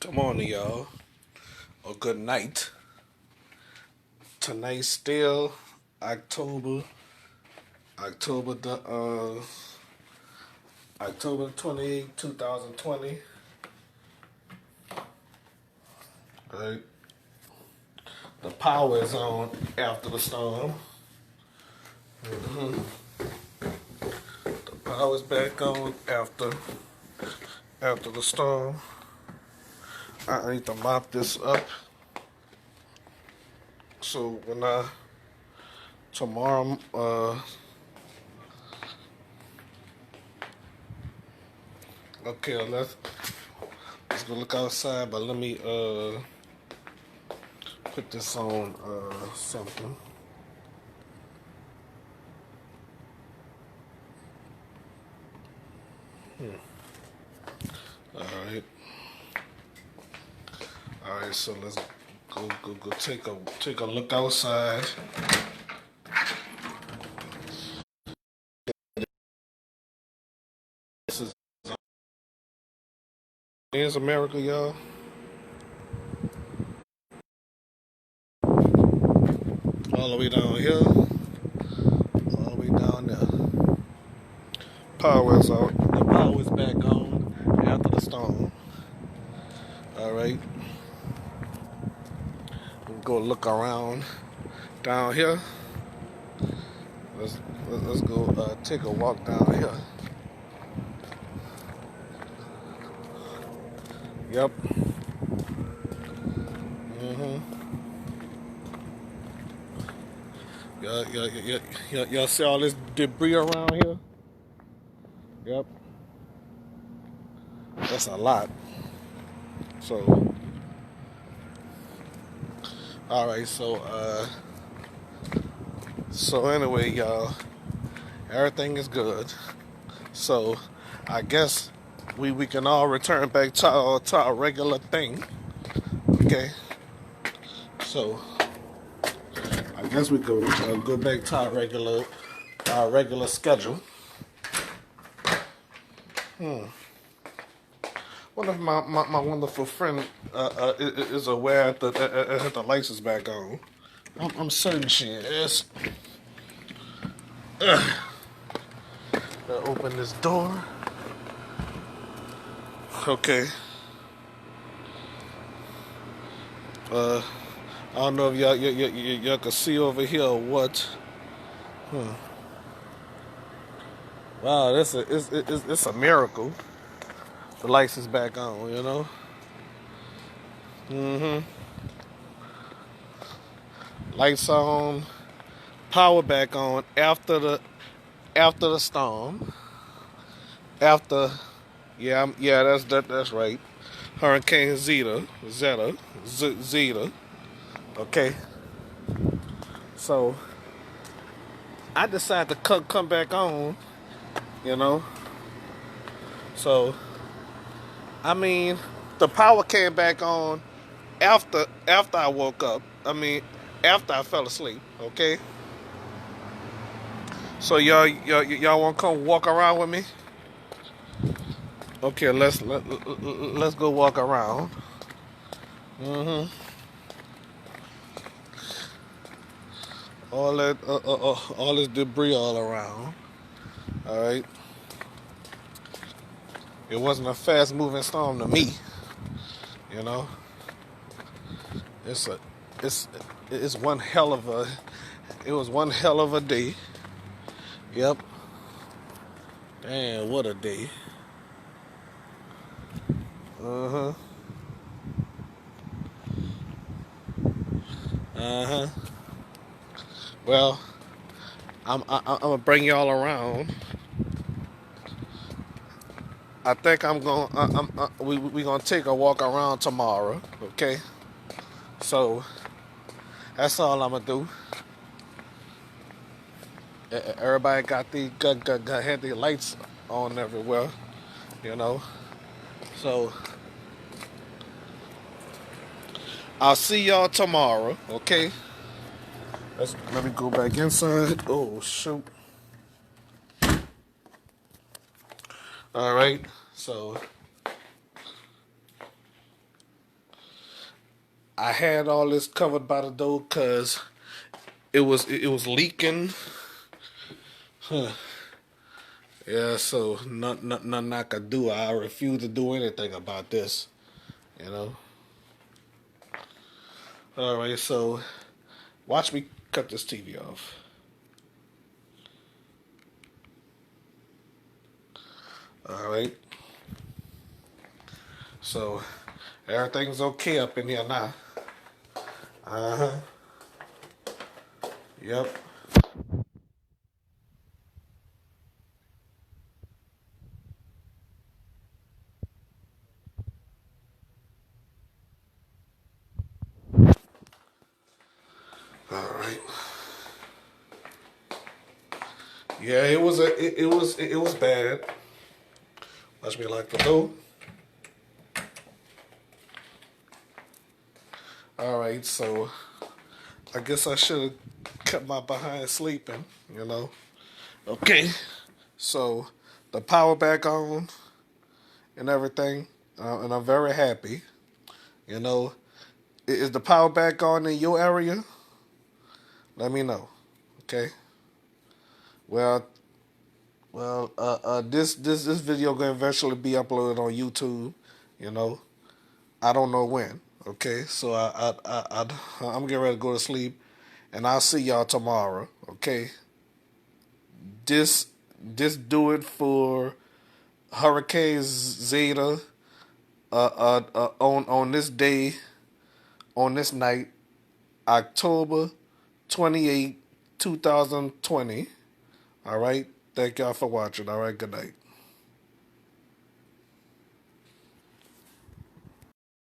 Good morning, y'all, or good night. Tonight's still October, October the October 28, 2020. Right, the power is on after the storm. The power's back on after the storm. I need to mop this up so when I tomorrow okay, let's go look outside, but let me put this on something. All right. All right, so let's go take a look outside. This is America, y'all. All the way down here, all the way down there. Power is out. The power is back on after the storm. All right. We'll go look around down here. Let's go take a walk down here. Yep. Y'all see all this debris around here? Yep. That's a lot. So, all right. So anyway, y'all, everything is good. So, I guess we can all return back to our regular thing. Okay. So, I guess we could go back to our regular schedule. What if my wonderful friend is aware that the lights is back on? I'm certain she is. Open this door. Okay. I don't know if y'all can see over here or what. Wow, it's a miracle. The lights is back on, you know. Lights on, power back on after the storm. After, that's right. Hurricane Zeta. Okay. So I decided to come back on, you know. So I mean, the power came back on after I woke up. I mean, after I fell asleep. Okay. So y'all want to come walk around with me? Okay, let's go walk around. All this debris all around. All right. It wasn't a fast moving storm to me. You know. It's a it's one hell of a it was one hell of a day. Yep. Man, what a day. Uh-huh. Uh-huh. Well, I'm gonna bring y'all around. I think we gonna take a walk around tomorrow, okay? So that's all I'm gonna do. Everybody had the lights on everywhere, you know. So I'll see y'all tomorrow, okay? Let me go back inside. Oh shoot. All right. So I had all this covered by the door because it was leaking. Huh. Yeah, so nothing I could do. I refuse to do anything about this. You know. All right, so watch me cut this TV off. All right. So everything's okay up in here now. Uh huh. Yep. All right. Yeah, it was bad. Watch me lock the door. All right, so I guess I should have kept my behind sleeping. You know. Okay. So the power back on and everything, and I'm very happy. You know, is the power back on in your area? Let me know. Okay. Well, this video gonna eventually be uploaded on YouTube. You know, I don't know when. Okay, so I'm getting ready to go to sleep, and I'll see y'all tomorrow. Okay, this this do it for Hurricane Zeta. On this day, on this night, October 28th, 2020. All right. Thank y'all for watching. All right. Good night.